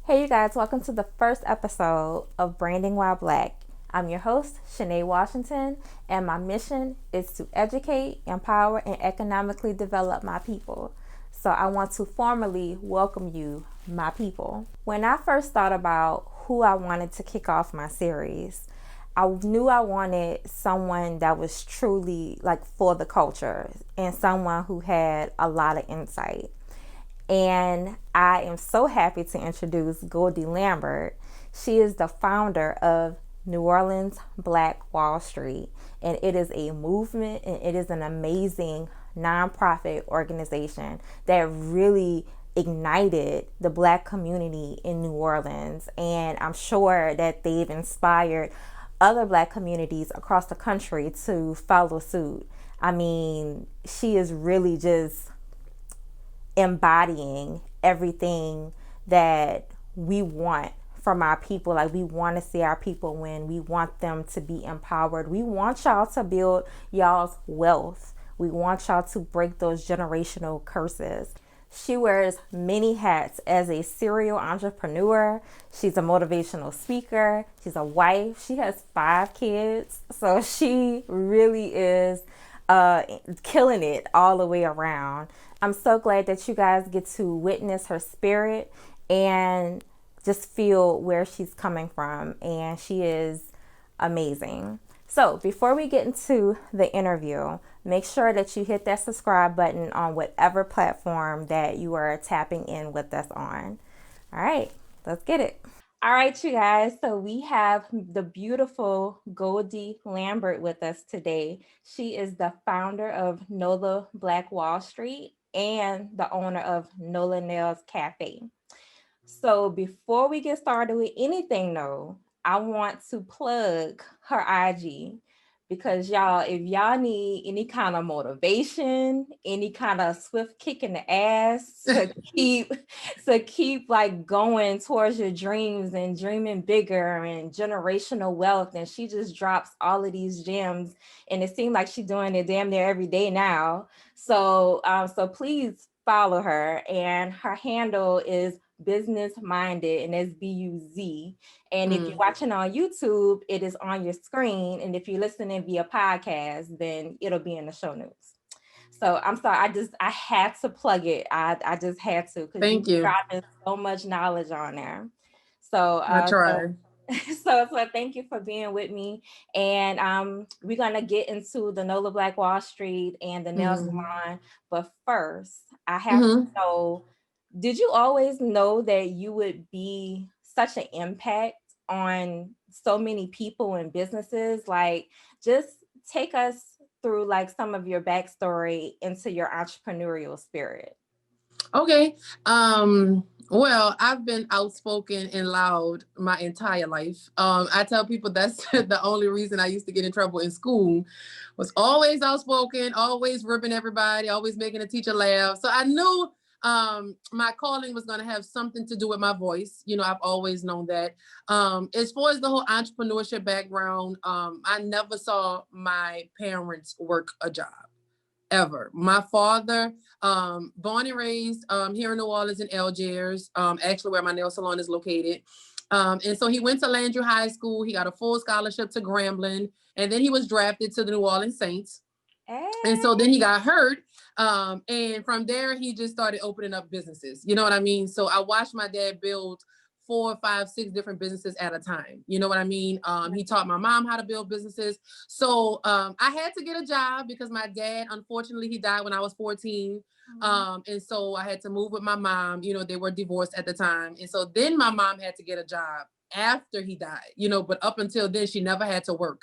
Hey, you guys, welcome to the first episode of Branding While Black. I'm your host, Shaney Washington, and my mission is to educate, empower, and economically develop my people. So I want to formally welcome you, my people. When I first thought about who I wanted to kick off my series, I knew I wanted someone that was truly like for the culture and someone who had a lot of insight. And I am so happy to introduce Goldie Lambert. She is the founder of New Orleans Black Wallstreet, and it is a movement and it is an amazing nonprofit organization that really ignited the Black community in New Orleans. And I'm sure that they've inspired other Black communities across the country to follow suit. I mean, she is really just embodying everything that we want from our people. Like, we want to see our people win. We want them to be empowered. We want y'all to build y'all's wealth. We want y'all to break those generational curses. She wears many hats as a serial entrepreneur. She's a motivational speaker. She's a wife. She has 5 kids. So she really is killing it all the way around. I'm so glad that you guys get to witness her spirit and just feel where she's coming from. And she is amazing. So before we get into the interview, make sure that you hit that subscribe button on whatever platform that you are tapping in with us on. All right, let's get it. All right, you guys. So we have the beautiful Goldie Lambert with us today. She is the founder of NOLA Black Wallstreet and the owner of NOLA Nails Cafe. So before we get started with anything, though, I want to plug her IG because y'all, if y'all need any kind of motivation, any kind of swift kick in the ass to keep like going towards your dreams and dreaming bigger and generational wealth, and she just drops all of these gems, and it seems like she's doing it damn near every day now. So please follow her, and her handle is business minded, and it's BUZ. And if you're watching on YouTube, it is on your screen. And if you're listening via podcast, then it'll be in the show notes. So I'm sorry, I had to plug it. I just had to because Thank you're you. dropping so much knowledge on there. So I uh so try. so thank you for being with me. And we're gonna get into the NOLA Black Wallstreet and the nail Hmm. salon. But first, I have to Hmm. know, did you always know that you would be such an impact on so many people and businesses? Like, just take us through like some of your backstory into your entrepreneurial spirit. Okay. Well, I've been outspoken and loud my entire life. I tell people that's the only reason I used to get in trouble in school was always outspoken, always ripping everybody, always making a teacher laugh. So I knew my calling was going to have something to do with my voice. I've always known that. As far as the whole entrepreneurship background, I never saw my parents work a job ever. My father, born and raised here in New Orleans in Algiers, actually where my nail salon is located. And so he went to Landry High School. He got a full scholarship to Grambling, and then he was drafted to the New Orleans Saints. And Hey. so then he got hurt. And from there, he just started opening up businesses. You know what I mean? So I watched my dad build 4, 5, 6 different businesses at a time. You know what I mean? He taught my mom how to build businesses. So I had to get a job because my dad, unfortunately, he died when I was 14. And so I had to move with my mom. They were divorced at the time. And so then my mom had to get a job after he died, but up until then, she never had to work.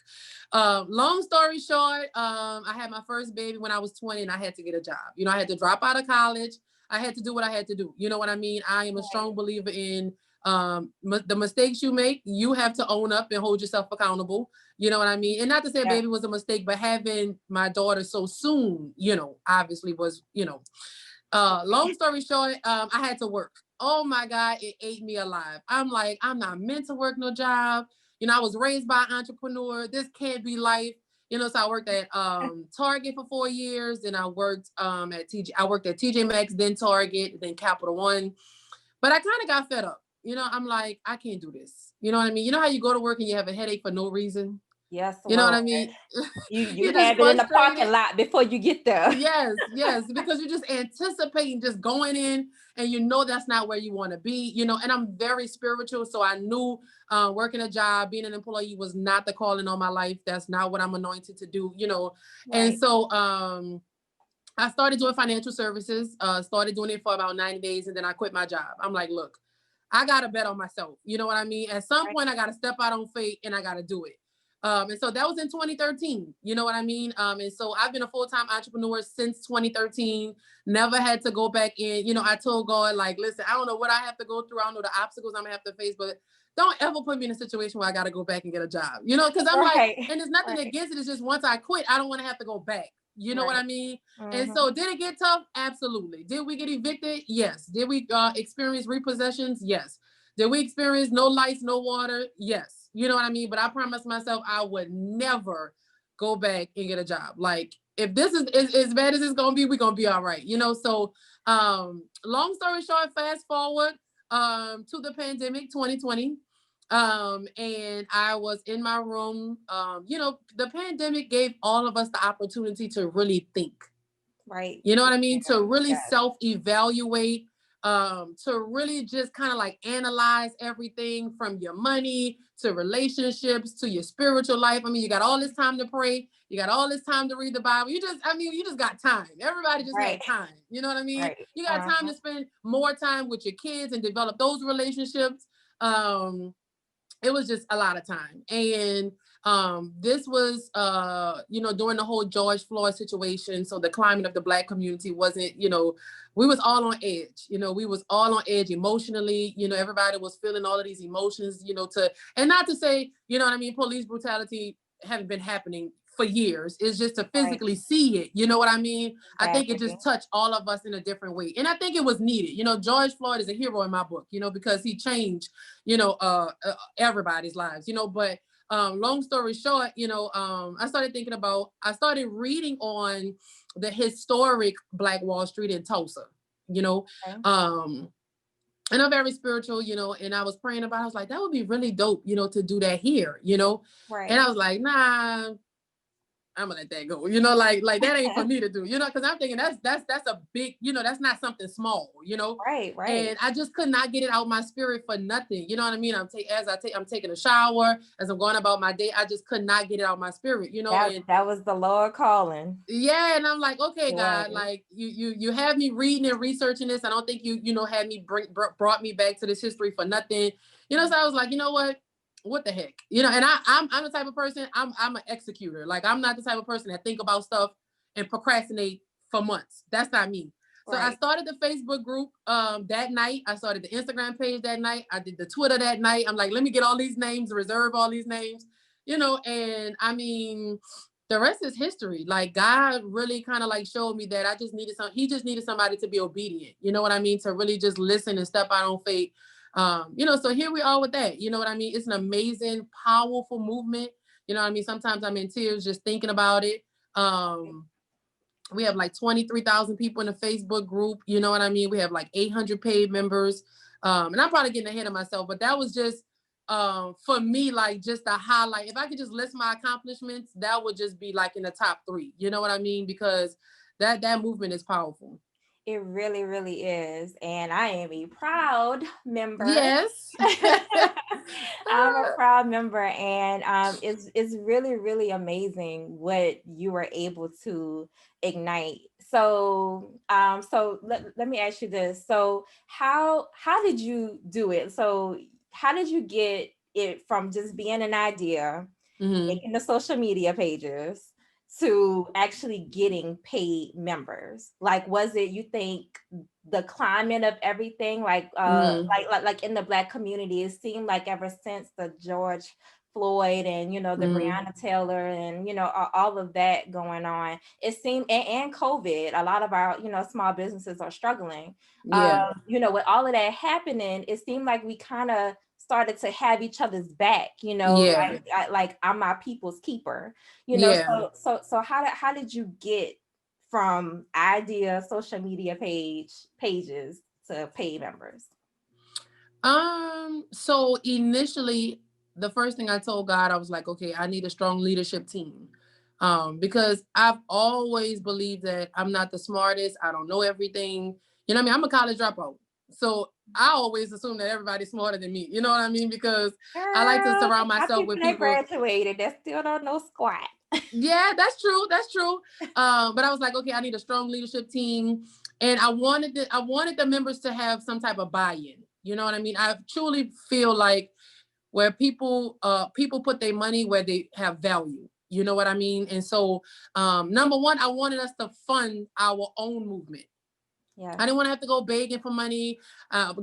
Long story short, I had my first baby when I was 20 and I had to get a job. I had to drop out of college. I had to do what I had to do. You know what I mean? I am a strong believer in the mistakes you make, you have to own up and hold yourself accountable. You know what I mean? And not to say Yeah. baby was a mistake, but having my daughter so soon, obviously was, long story short, I had to work. Oh my God, it ate me alive. I'm like, I'm not meant to work no job. I was raised by an entrepreneur. This can't be life. So I worked at Target for 4 years. Then I worked at TJ. I worked at TJ Maxx, then Target, then Capital One. But I kind of got fed up. You know, I'm like, I can't do this. You know what I mean? You know how you go to work and you have a headache for no reason? Yes, You know what Lord. I mean? You You're just have it in the frustrated. parking lot before you get there. Yes, yes, because you're just anticipating just going in and you know that's not where you want to be, you know. And I'm very spiritual, so I knew working a job, being an employee was not the calling on my life. That's not what I'm anointed to do, you know. And Right. so I started doing financial services, started doing it for about 90 days, and then I quit my job. I'm like, look, I got to bet on myself. You know what I mean? At some Right. point, I got to step out on faith and I got to do it. And so that was in 2013. You know what I mean? And so I've been a full-time entrepreneur since 2013. Never had to go back in. You know, I told God, like, listen, I don't know what I have to go through. I don't know the obstacles I'm gonna have to face, but don't ever put me in a situation where I got to go back and get a job. You know, because I'm like, Right. and there's nothing Right. against it. It's just once I quit, I don't want to have to go back. You know what Right. I mean? And Mm-hmm. so, did it get tough? Absolutely. Did we get evicted? Yes. Did we experience repossessions? Yes. Did we experience no lights, no water? Yes. You know what I mean? But I promised myself I would never go back and get a job. Like, if this is as bad as it's gonna be, we're gonna be all right. You know, so long story short, fast forward to the pandemic 2020. And I was in my room. You know, the pandemic gave all of us the opportunity to really think. Right. You know what I Yeah. mean? To really Yes. self-evaluate, to really just kind of like analyze everything from your money to relationships to your spiritual life. I mean, you got all this time to pray, you got all this time to read the Bible. You just got time. Everybody just Right. had time. You know what I mean? Right. You got time Uh-huh. to spend more time with your kids and develop those relationships. Um, it was just a lot of time. And this was you know, during the whole George Floyd situation, so the climate of the Black community wasn't, you know, we was all on edge. You know, we was all on edge emotionally. You know, everybody was feeling all of these emotions, you know, to, and not to say, you know what I mean, police brutality haven't been happening for years. It's just to Right. physically see it. You know what I mean? I think it Exactly. just touched all of us in a different way. And I think it was needed. You know, George Floyd is a hero in my book, you know, because he changed, you know, everybody's lives, you know. But long story short, you know, I started reading on the historic Black Wall Street in Tulsa, you know. Okay. Um, and I'm very spiritual, you know, and I was praying about it. I was like, that would be really dope, you know, to do that here, you know. And Right. I was like, nah, I'm gonna let that go. You know, like that ain't for me to do. You know, because I'm thinking that's a big, you know, that's not something small. You know, Right. Right. and I just could not get it out my spirit for nothing. You know what I mean? I'm taking a shower as I'm going about my day. I just could not get it out my spirit. You know, and That was the Lord calling. yeah, and I'm like, okay, It God, was. like you have me reading and researching this. I don't think you know had me brought me back to this history for nothing. You know, so I was like, you know what the heck, you know. And I'm the type of person, I'm an executor. Like, I'm not the type of person that think about stuff and procrastinate for months. That's not me. So I Right. started the Facebook group that night. I started the Instagram page that night. I did the Twitter that night. I'm like, let me get all these names, reserve all these names, you know. And I mean, the rest is history. Like, God really kind of like showed me that he just needed somebody to be obedient. You know what I mean? To really just listen and step out on faith. You know, so here we are with that. You know what I mean? It's an amazing, powerful movement. You know what I mean? Sometimes I'm in tears just thinking about it. We have like 23,000 people in the Facebook group. You know what I mean? We have like 800 paid members. And I'm probably getting ahead of myself, but that was just for me, like, just a highlight. If I could just list my accomplishments, that would just be like in the top 3. You know what I mean? Because that movement is powerful. It really, really is. And I am a proud member. Yes. I'm a proud member, and it's really, really amazing what you were able to ignite. So let me ask you this. So how did you do it? So how did you get it from just being an idea, Hmm. making the social media pages, to actually getting paid members? Like, was it, you think, the climate of everything, Hmm. like in the Black community, it seemed like ever since the George Floyd and, the Hmm. Breonna Taylor and, all of that going on, it seemed, and COVID, a lot of our, small businesses are struggling. Yeah. With all of that happening, it seemed like we kind of started to have each other's back, Yeah. like I'm my people's keeper, Yeah. so how did you get from idea social media pages to paid members? So initially, the first thing I told God, I was like, okay, I need a strong leadership team. Because I've always believed that I'm not the smartest. I don't know everything. You know what I mean? I'm a college dropout. So I always assume that everybody's smarter than me. You know what I mean? Because I like to Girl, surround my myself people with that people. graduated that still don't know squat. Yeah, that's true. That's true. But I was like, okay, I need a strong leadership team, and I wanted the members to have some type of buy-in. You know what I mean? I truly feel like where people put their money where they have value. You know what I mean? And so, number one, I wanted us to fund our own movement. Yeah. I didn't want to have to go begging for money.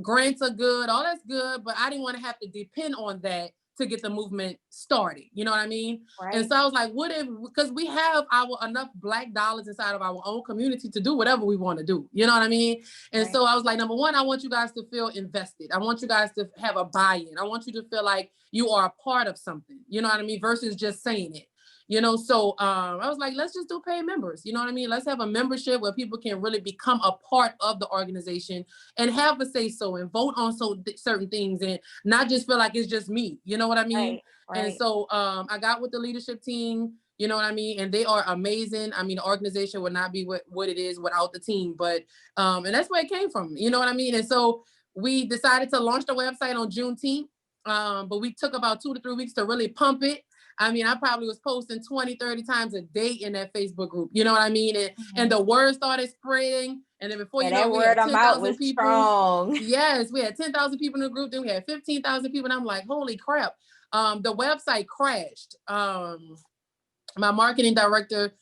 Grants are good, all that's good, but I didn't want to have to depend on that to get the movement started. You know what I mean? And Right. so I was like, what if, because we have our enough black dollars inside of our own community to do whatever we want to do. You know what I mean? And Right. so I was like, number one, I want you guys to feel invested. I want you guys to have a buy-in. I want you to feel like you are a part of something. You know what I mean? Versus just saying it. You know, so I was like, let's just do paid members. You know what I mean? Let's have a membership where people can really become a part of the organization and have a say so and vote on certain things and not just feel like it's just me. You know what I mean? Right. And Right. so I got with the leadership team. You know what I mean? And they are amazing. I mean, the organization would not be what it is without the team. But and that's where it came from. You know what I mean? And so we decided to launch the website on Juneteenth. But we took about 2 to 3 weeks to really pump it. I mean, I probably was posting 20, 30 times a day in that Facebook group. You know what I mean? And the word started spreading. And then before Yeah, you know that it, we word had of mouth 10,000 was people. strong. Yes, we had 10,000 people in the group. Then we had 15,000 people. And I'm like, holy crap. The website crashed. My marketing director,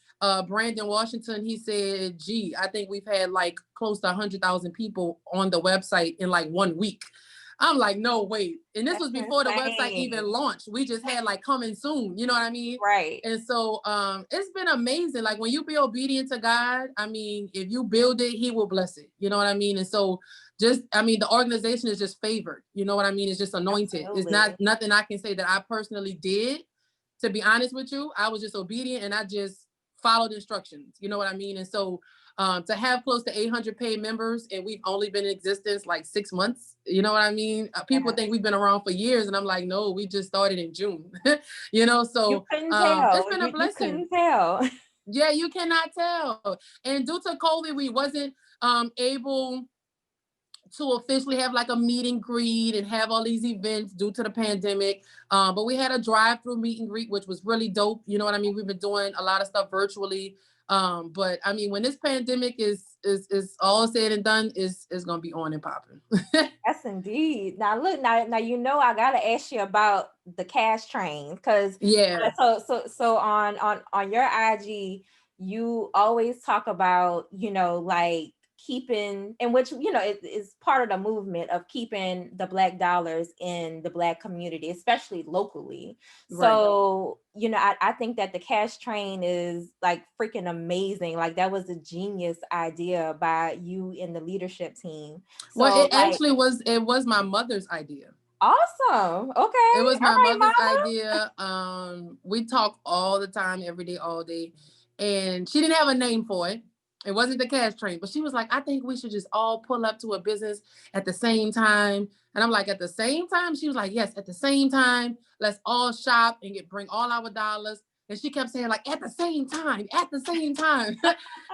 Brandon Washington, he said, gee, I think we've had like close to 100,000 people on the website in like 1 week. I'm like, no, wait. And this That's was before the website even insane. launched. We just had like coming soon. You know what I mean? Right. And so it's been amazing. Like when you be obedient to God, I mean, if you build it, he will bless it. You know what I mean? And so I mean, the organization is just favored. You know what I mean? It's just anointed. It's not Absolutely. nothing I can say that I personally did. To be honest with you, I was just obedient and I just followed instructions. You know what I mean? And so to have close to 800 paid members and we've only been in existence like 6 months, you know what I mean? People Yeah. think we've been around for years and I'm like, no, we just started in June. You So couldn't it's tell. been a You blessing. couldn't tell. Yeah, you cannot tell. And due to COVID, we wasn't able to officially have like a meet and greet and have all these events due to the pandemic. But we had a drive-through meet and greet, which was really dope. You know what I mean? We've been doing a lot of stuff virtually. But I mean, when this pandemic is all said and done, is gonna be on and popping. Yes, indeed. Now look, now you know I gotta ask you about the cash train because Yeah, so on your IG, you always talk about like keeping, and which it is part of the movement of keeping the black dollars in the black community, especially locally. right. So I think that the cash train is like freaking amazing. Like that was a genius idea by you and the leadership team. Well, So it like actually was my mother's idea. awesome. It Okay. was All my right, mother's mama. idea. We talk all the time, every day, all day. And she didn't have a name for it. It wasn't the cash train, but she was like, I think we should just all pull up to a business at the same time. And I'm like, at the same time? She was like, yes, at the same time. Let's all shop and bring all our dollars. And she kept saying, like, at the same time.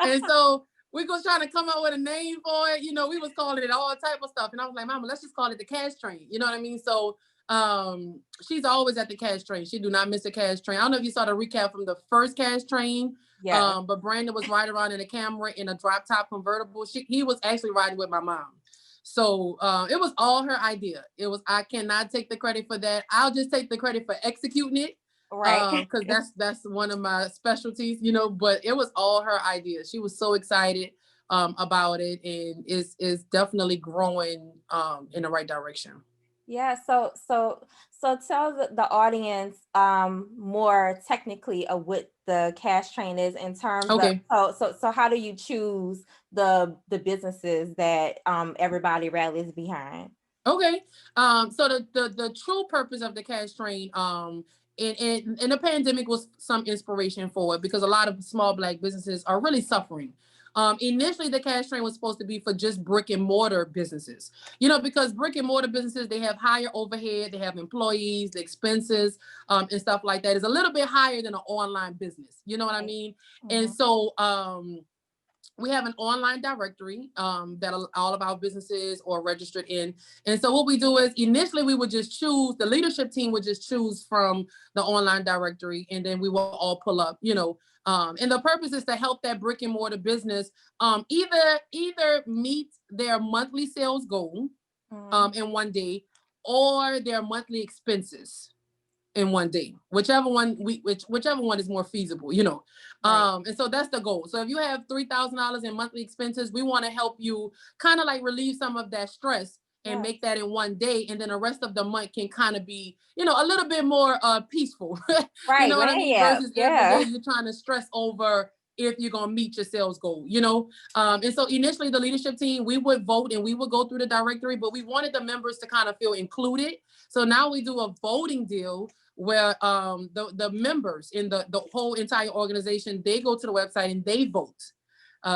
And so we was trying to come up with a name for it. You know, we was calling it all type of stuff. And I was like, Mama, let's just call it the cash train. You know what I mean? So she's always at the cash train. She do not miss a cash train. I don't know if you saw the recap from the first cash train. Yes. But Brandon was riding around in a Camry in a drop top convertible. He was actually riding with my mom. So it was all her idea. I cannot take the credit for that. I'll just take the credit for executing it. Right. Because that's one of my specialties, but it was all her idea. She was so excited about it and is definitely growing in the right direction. Yeah. So tell the audience more technically of what the cash train is in terms of Okay. so how do you choose the businesses that everybody rallies behind? Okay. So the true purpose of the cash train, in the pandemic was some inspiration for it because a lot of small black businesses are really suffering. Initially, the cash train was supposed to be for just brick and mortar businesses, you know, because brick and mortar businesses, they have higher overhead, they have employees, the expenses, and stuff like that is a little bit higher than an online business. You know what I mean? And so, we have an online directory that all of our businesses are registered in. And so what we do is initially we would just choose, the leadership team would just choose from the online directory, and then we will all pull up, you know, and the purpose is to help that brick and mortar business either meet their monthly sales goal in one day, or their monthly expenses in one day, whichever one is more feasible, you know. And so that's the goal. So if you have $3,000 in monthly expenses, we want to help you kind of like relieve some of that stress and make that in one day, and then the rest of the month can kind of be, you know, a little bit more peaceful. You know what I mean? Versus every day you're trying to stress over if you're going to meet your sales goal, you know? And so initially the leadership team, we would vote and we would go through the directory, but we wanted the members to kind of feel included. So now we do a voting deal where the members in the whole entire organization, they go to the website and they vote.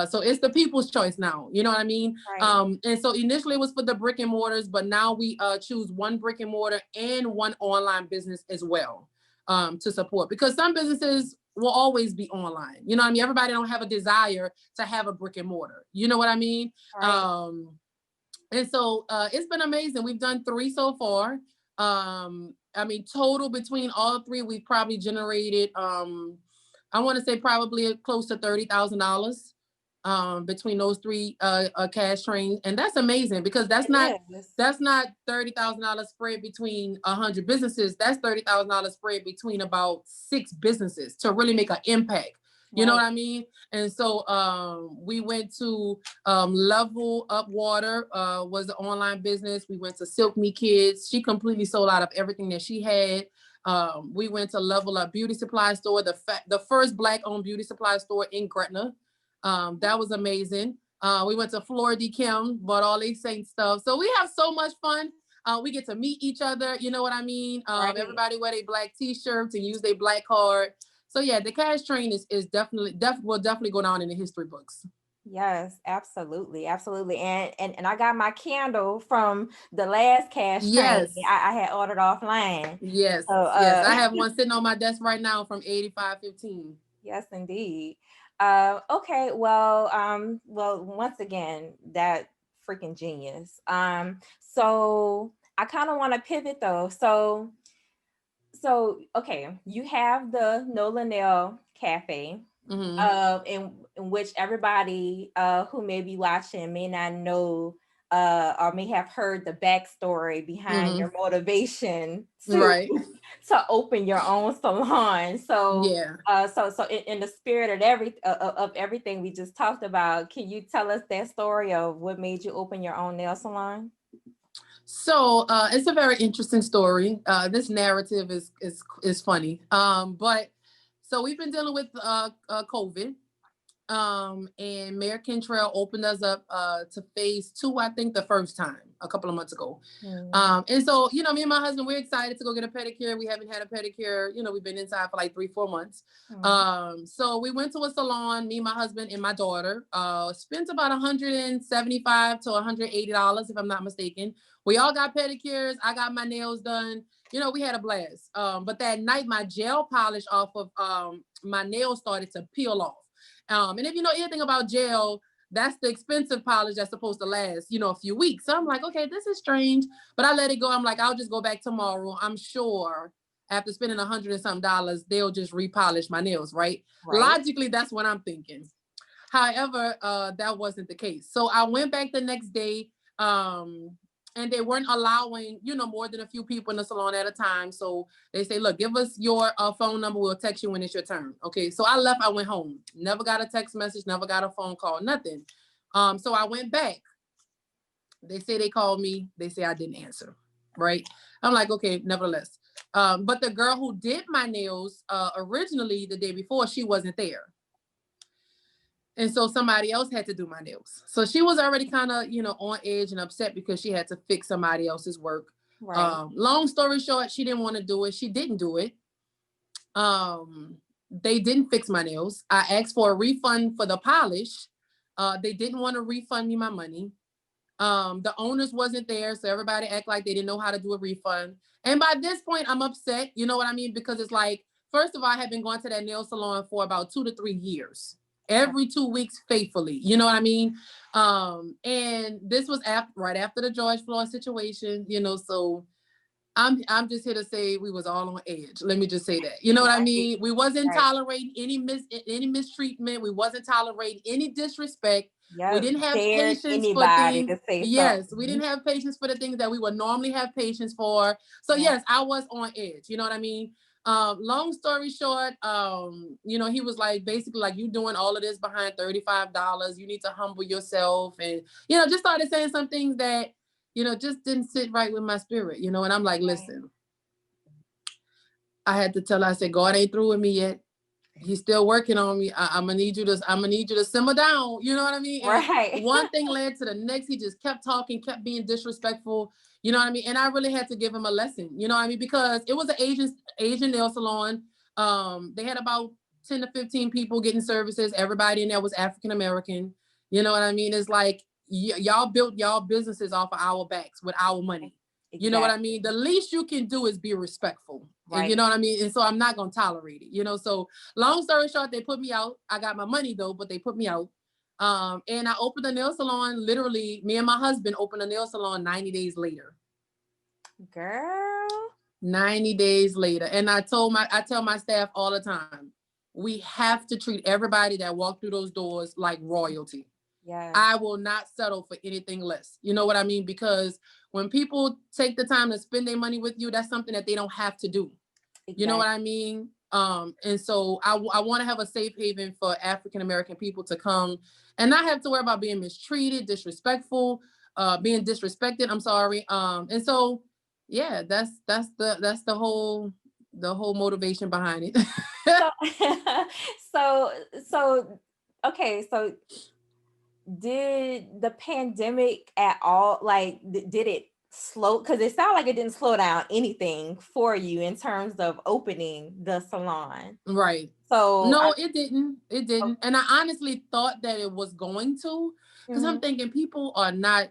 So it's the people's choice now, you know what I mean? And so initially it was for the brick and mortars, but now we choose one brick and mortar and one online business as well to support, because some businesses will always be online. You know what I mean? Everybody don't have a desire to have a brick and mortar. You know what I mean? And so it's been amazing. We've done 3 so far. I mean, total between all 3, we probably generated, I want to say probably close to $30,000 between those 3 cash trains. And that's amazing, because that's not $30,000 spread between 100 businesses. That's $30,000 spread between about 6 businesses to really make an impact. You know what I mean? And so we went to Level Up Water, was the online business. We went to Silk Me Kids. She completely sold out of everything that she had. We went to Level Up Beauty Supply Store, the first Black-owned beauty supply store in Gretna. That was amazing. We went to Florida Kim, bought all these Saint stuff. So we have so much fun. We get to meet each other. You know what I mean? Everybody wear their black t-shirts and use their black card. So yeah, the cash train is will definitely go down in the history books. Yes, absolutely. Absolutely. And I got my candle from the last cash train. I had ordered offline. Yes. So, yes. I have one sitting on my desk right now from 8515. Yes, indeed. Okay. Well, once again, that freaking genius. So I kind of want to pivot though. So okay, you have the NOLA Nail Cafe, in which everybody who may be watching may not know or may have heard the backstory behind your motivation to open your own salon. So so in the spirit of everything we just talked about, can you tell us that story of what made you open your own nail salon? So it's a very interesting story. This narrative is funny. But so we've been dealing with COVID. And Mayor Kentrell opened us up to phase 2, I think the first time a couple of months ago. And so, you know, me and my husband, we're excited to go get a pedicure. We haven't had a pedicure. You know, we've been inside for like 3-4 months. So we went to a salon, me, my husband, and my daughter, spent about $175 to $180, if I'm not mistaken. We all got pedicures. I got my nails done. You know, we had a blast. But that night, my gel polish off of my nails started to peel off. And if you know anything about gel, that's the expensive polish that's supposed to last, you know, a few weeks. So I'm like, okay, this is strange, but I let it go. I'm like, I'll just go back tomorrow. I'm sure after spending $100 and something, they'll just repolish my nails, right? Logically, that's what I'm thinking. However, that wasn't the case. So I went back the next day, and they weren't allowing, you know, more than a few people in the salon at a time. So they say, look, give us your phone number. We'll text you when it's your turn. Okay. So I left, I went home, never got a text message, never got a phone call, nothing. So I went back. They say they called me. They say I didn't answer. Right. I'm like, okay, nevertheless. But the girl who did my nails originally the day before, she wasn't there. And so somebody else had to do my nails. So she was already kind of, you know, on edge and upset because she had to fix somebody else's work. Long story short, she didn't want to do it. She didn't do it. They didn't fix my nails. I asked for a refund for the polish. They didn't want to refund me my money. The owners wasn't there, so everybody act like they didn't know how to do a refund. And by this point, I'm upset. You know what I mean? Because it's like, first of all, I had been going to that nail salon for about 2 to 3 years, every 2 weeks faithfully. You know what I mean? And this was right after the George Floyd situation. You know, so I'm just here to say we was all on edge. Let me just say that. You know what I mean? We wasn't tolerating any mistreatment. We wasn't tolerating any disrespect. We didn't have patience for things. Yes, we didn't have patience for the things that we would normally have patience for. So yes, I was on edge. You know what I mean? Long story short, you know, he was like, basically like, you doing all of this behind $35. You need to humble yourself. And, you know, just started saying some things that, you know, just didn't sit right with my spirit, you know. And I'm like, listen, I had to tell her, I said, God ain't through with me yet. He's still working on me. I'm gonna need you to simmer down. You know what I mean? And one thing led to the next. He just kept talking, kept being disrespectful. You know what I mean? And I really had to give him a lesson. You know what I mean? Because it was an Asian nail salon. They had about 10 to 15 people getting services. Everybody in there was African American. You know what I mean? It's like y'all built y'all businesses off of our backs with our money. You know what I mean? The least you can do is be respectful. And you know what I mean? And so I'm not going to tolerate it, you know? So long story short, they put me out. I got my money though, but they put me out. And I opened a nail salon. Literally, me and my husband opened a nail salon 90 days later. Girl. 90 days later. And I tell my staff all the time, we have to treat everybody that walk through those doors like royalty. Yeah. I will not settle for anything less. You know what I mean? Because when people take the time to spend their money with you, that's something that they don't have to do. Exactly. You know what I mean? And so I want to have a safe haven for African American people to come and not have to worry about being mistreated, disrespectful, being disrespected. I'm sorry. And so yeah, that's the whole motivation behind it. so okay, so did the pandemic at all, like, did it slow, because it sounded like it didn't slow down anything for you in terms of opening the salon, right? So no, it didn't. And I honestly thought that it was going to, because I'm thinking people are not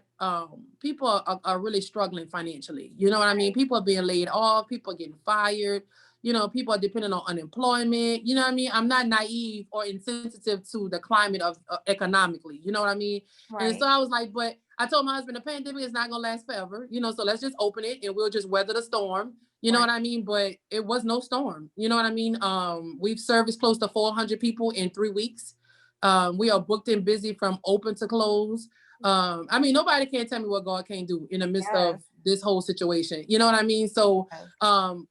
people are really struggling financially. You know what I mean? People are being laid off, people are getting fired. You know, people are dependent on unemployment. You know what I mean? I'm not naive or insensitive to the climate of economically. You know what I mean? Right. And so I was like, but I told my husband the pandemic is not going to last forever. You know, so let's just open it and we'll just weather the storm. You know what I mean? But it was no storm. You know what I mean? We've serviced close to 400 people in 3 weeks. We are booked and busy from open to close. I mean, nobody can tell me what God can't do in the midst of this whole situation. You know what I mean? So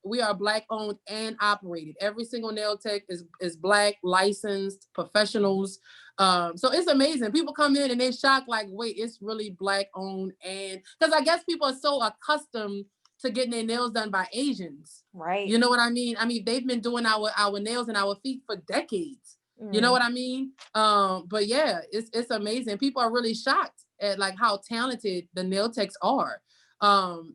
we are Black owned and operated. Every single nail tech is Black, licensed, professionals. So it's amazing. People come in and they're shocked, like, wait, it's really Black owned. And because I guess people are so accustomed to getting their nails done by Asians. Right. You know what I mean? I mean, they've been doing our nails and our feet for decades. You know what I mean? But yeah, it's amazing. People are really shocked at like how talented the nail techs are.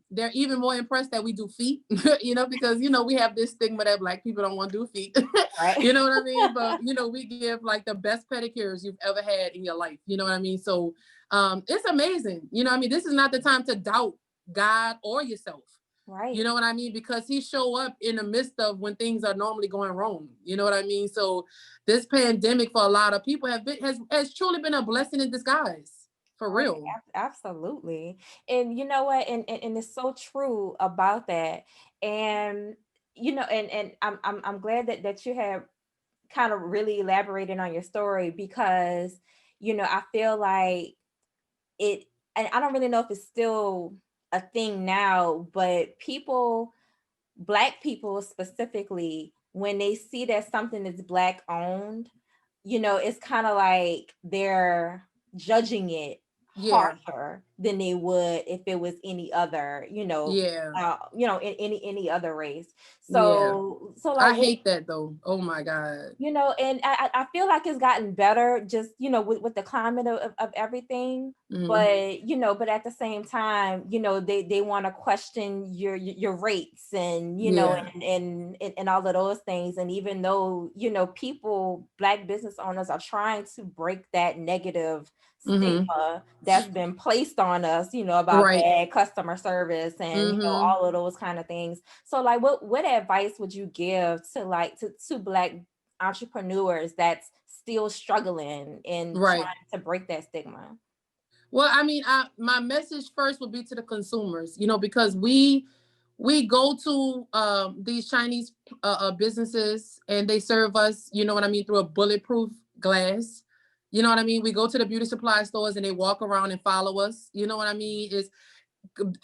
They're even more impressed that we do feet, you know, because, you know, we have this stigma that Black people don't want to do feet. Right. You know what I mean? But, you know, we give like the best pedicures you've ever had in your life. You know what I mean? So it's amazing. You know what I mean? This is not the time to doubt God or yourself. Right. You know what I mean? Because he show up in the midst of when things are normally going wrong. You know what I mean? So this pandemic for a lot of people has truly been a blessing in disguise. For real. Absolutely. And you know what? And it's so true about that. And you know, and I'm glad that you have kind of really elaborated on your story, because, you know, I feel like it, and I don't really know if it's still a thing now, but Black people specifically, when they see that something is Black owned, you know, it's kind of like they're judging it harsher than they would if it was any other, Yeah. in any other race. Yeah. So like I what, hate that though. Oh my God. and I feel like it's gotten better just, with the climate of everything. Mm-hmm. But at the same time, they want to question your rates and, Yeah. and all of those things. And even though, Black business owners are trying to break that negative Mm-hmm. stigma that's been placed on us, about Right. bad customer service and, Mm-hmm. all of those kind of things. So like what advice would you give to like to Black entrepreneurs that's still struggling and trying Right. to break that stigma? Well, I mean, my message first would be to the consumers, because we go to these Chinese businesses and they serve us, you know what I mean, through a bulletproof glass. You know what I mean? We go to the beauty supply stores and they walk around and follow us. You know what I mean? Is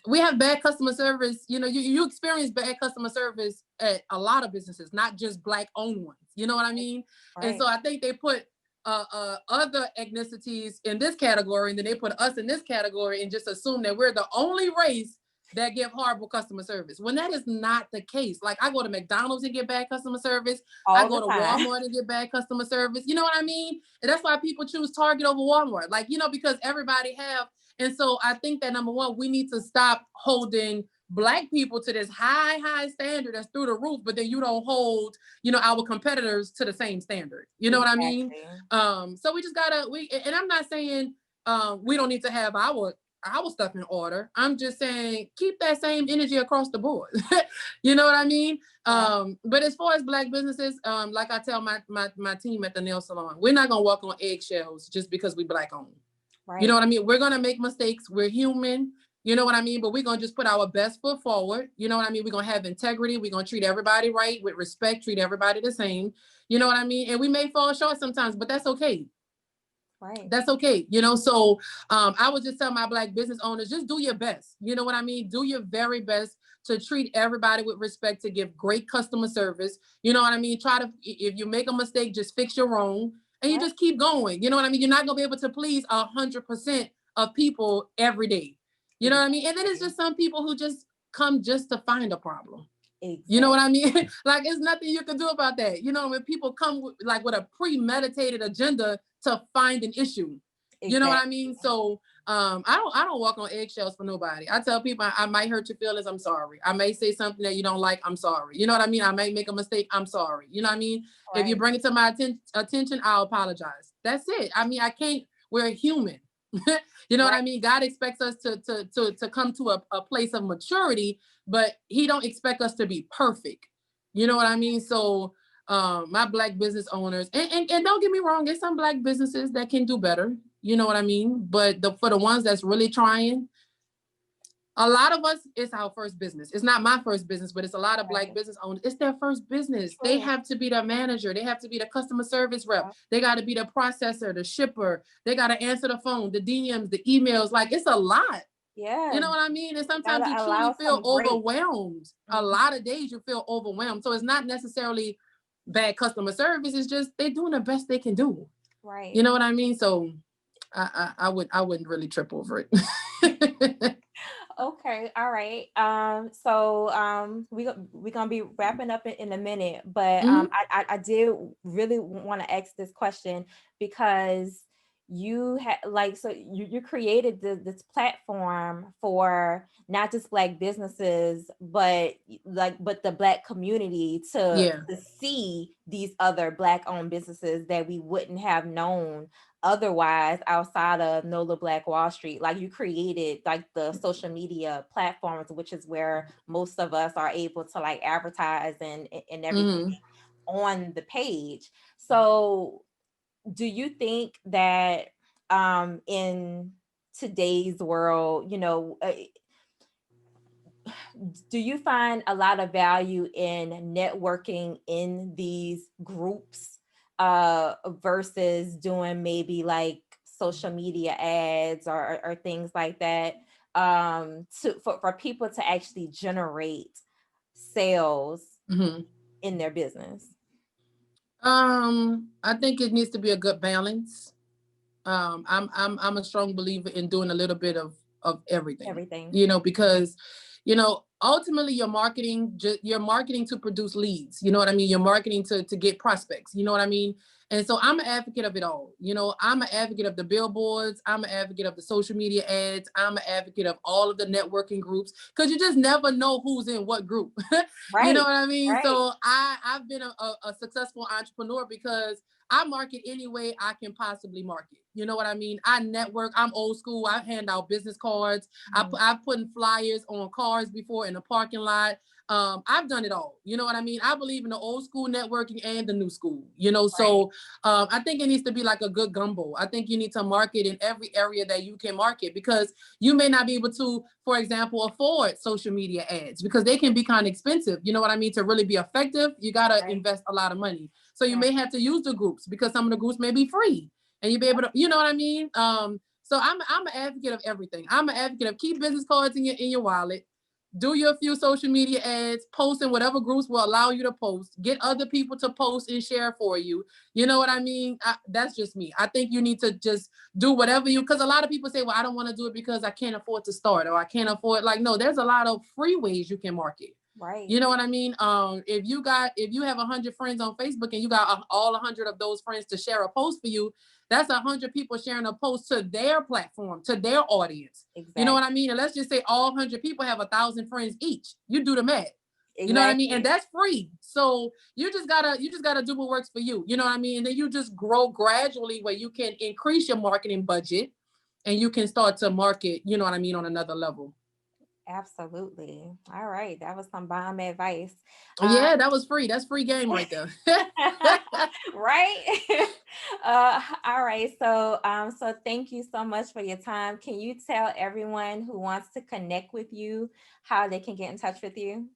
we have bad customer service. You experience bad customer service at a lot of businesses, not just Black owned ones. You know what I mean? And Right. so I think they put other ethnicities in this category, and then they put us in this category and just assume that we're the only race that give horrible customer service, when that is not the case. Like, I go to McDonald's and get bad customer service. I All go the to time. Walmart and get bad customer service. You know what I mean? And that's why people choose Target over Walmart. Like, because everybody have. And so I think that, number one, we need to stop holding Black people to this high standard that's through the roof, but then you don't hold, our competitors to the same standard. You know what I mean? Exactly. So we just gotta, and I'm not saying we don't need to have our stuff in order. I'm just saying keep that same energy across the board. You know what I mean? Right. But as far as Black businesses, like I tell my team at the nail salon, we're not gonna walk on eggshells just because we Black owned. You know Right. what I mean? We're gonna make mistakes. We're human. You know what I mean? But we're gonna just put our best foot forward. You know what I mean? We're gonna have integrity. We're gonna treat everybody right with respect, treat everybody the same. You know what I mean? And we may fall short sometimes, but that's okay. Right. That's okay. So I would just tell my Black business owners, just do your best. You know what I mean? Do your very best to treat everybody with respect, to give great customer service. You know what I mean? Try to, if you make a mistake, just fix your own, and you Right. just keep going. You know what I mean? You're not gonna be able to please 100% of people every day. You know what I mean? And then it's Exactly. just some people who just come just to find a problem. You know Exactly. what I mean? Like, it's nothing you can do about that. When people come with a premeditated agenda to find an issue. You know what I Exactly. mean? So I don't walk on eggshells for nobody. I tell people, I might hurt your feelings, I'm sorry. I may say something that you don't like, I'm sorry. You know what I mean? I may make a mistake, I'm sorry. You know what I mean? If you Right. bring it to my attention, I'll apologize. That's it. I mean, I can't, we're human. You know what Right. I mean? God expects us to come to a place of maturity, but he don't expect us to be perfect. You know what I mean? So my Black business owners, and don't get me wrong, there's some Black businesses that can do better. You know what I mean? But for the ones that's really trying, a lot of us, it's our first business. It's not my first business, but it's a lot of Black Right. business owners. It's their first business. They True. have to be the manager. They have to be the customer service rep. Yeah. They got to be the processor, the shipper. They got to answer the phone, the DMs, the emails. Like, it's a lot. You Yeah. know what I mean? And You sometimes gotta you truly allow feel some grace. overwhelmed. A Mhm. lot of days you feel overwhelmed. So it's not necessarily bad customer service. It's just they're doing the best they can do. You Right. know what I mean? So I wouldn't really trip over it. Okay, all right. We're gonna be wrapping up in a minute, but Hmm. I did really want to ask this question because you had like so you created this platform for not just Black businesses, but but the Black community Yeah. to see these other Black owned businesses that we wouldn't have known otherwise outside of NOLA Black Wall Street. Like you created like the social media platforms, which is where most of us are able to like advertise and everything Hmm. on the page. So do you think that in today's world, do you find a lot of value in networking in these groups versus doing maybe like social media ads or things like that for people to actually generate sales Hmm. in their business? I think it needs to be a good balance. I'm a strong believer in doing a little bit of of everything. Everything. You know, because, you know, ultimately you're marketing to produce leads. You know what I mean? You're marketing to get prospects. You know what I mean? And so I'm an advocate of it all. You know, I'm an advocate of the billboards. I'm an advocate of the social media ads. I'm an advocate of all of the networking groups, because you just never know who's in what group. You know Right. what I mean? Right. So I've been a successful entrepreneur because I market any way I can possibly market. You know what I mean? I network. I'm old school. I hand out business cards. I've put flyers on cars before in the parking lot. I've done it all. You know what I mean? I believe in the old school networking and the new school. You know, so I think it needs to be like a good gumbo. I think you need to market in every area that you can market, because you may not be able to, for example, afford social media ads because they can be kind of expensive. You know what I mean? To really be effective, you got to invest a lot of money. So you may have to use the groups, because some of the groups may be free and you be able to, you know what I mean? So I'm an advocate of everything. I'm an advocate of keep business cards in your wallet. Do your few social media ads, post in whatever groups will allow you to post, get other people to post and share for you. You know what I mean? That's just me. I think you need to just do whatever because a lot of people say, well, I don't want to do it because I can't afford to start, or I can't afford, like, no, there's a lot of free ways you can market. Right. You know what I mean? If you have 100 friends on Facebook and you got all 100 of those friends to share a post for you, that's 100 people sharing a post to their platform, to their audience. Exactly. You know what I mean? And let's just say all 100 people have 1,000 friends each. You do the math. Exactly. You know what I mean? And that's free. So you just gotta do what works for you. You know what I mean? And then you just grow gradually where you can increase your marketing budget and you can start to market, you know what I mean, on another level. Absolutely. All right. That was some bomb advice. Yeah, that was free. That's free game right there. Right. All right. So thank you so much for your time. Can you tell everyone who wants to connect with you how they can get in touch with you?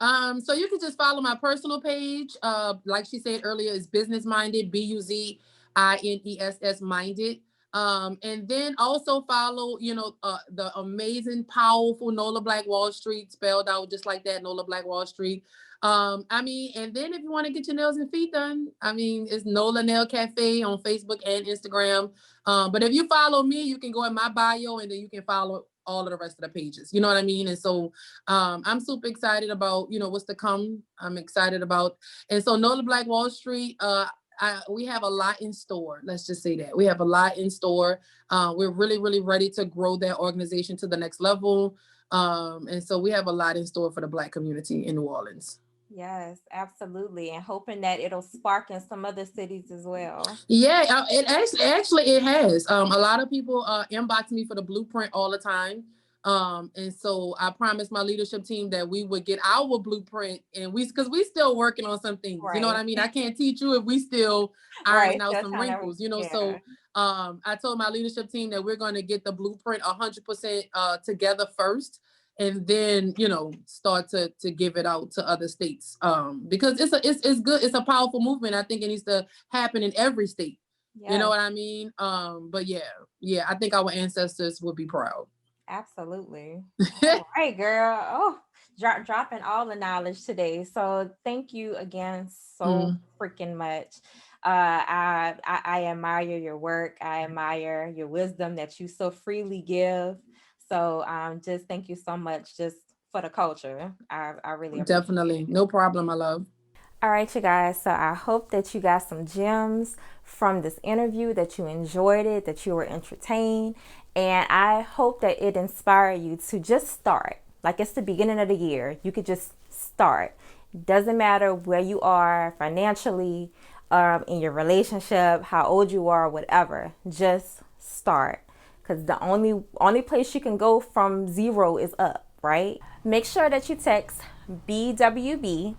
So you can just follow my personal page. Like she said earlier, is Business Minded, BUZINESS Minded. And then also follow, the amazing, powerful NOLA Black Wall Street, spelled out just like that, NOLA Black Wall Street. And then if you want to get your nails and feet done, it's NOLA Nail Cafe on Facebook and Instagram. But if you follow me, you can go in my bio and then you can follow all of the rest of the pages. You know what I mean? And so I'm super excited about, what's to come. I'm excited about, and so NOLA Black Wall Street, we have a lot in store. Let's just say that we have a lot in store. We're really, really ready to grow that organization to the next level. And so we have a lot in store for the Black community in New Orleans. Yes, absolutely. And hoping that it'll spark in some other cities as well. Yeah, it has. A lot of people inbox me for the blueprint all the time. And so I promised my leadership team that we would get our blueprint, and because we still working on some things. Right. You know what I mean? I can't teach you if we still ironing out some wrinkles, So I told my leadership team that we're going to get the blueprint 100% together first, and then start to give it out to other states, because it's good. It's a powerful movement. I think it needs to happen in every state. Yes. You know what I mean? But yeah, I think our ancestors would be proud. Absolutely. All right, girl. Oh, dropping all the knowledge today. So thank you again so freaking much. I admire your work. I admire your wisdom that you so freely give. So just thank you so much just for the culture. I really definitely. No problem, my love. All right, you guys. So I hope that you got some gems from this interview, that you enjoyed it, that you were entertained. And I hope that it inspired you to just start. Like, it's the beginning of the year. You could just start. Doesn't matter where you are financially, in your relationship, how old you are, whatever. Just start. Because the only place you can go from zero is up, right? Make sure that you text BWB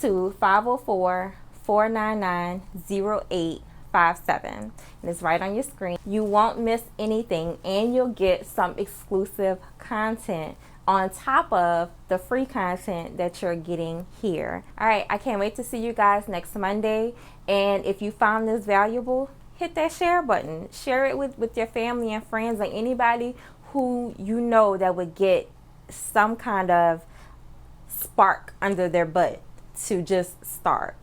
to 504-499-0857. And it's right on your screen. You won't miss anything, and you'll get some exclusive content on top of the free content that you're getting here. All right, I can't wait to see you guys next Monday. And if you found this valuable, hit that share button. Share it with your family and friends, and anybody who you know that would get some kind of spark under their butt to just start.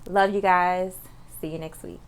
Love you guys. See you next week.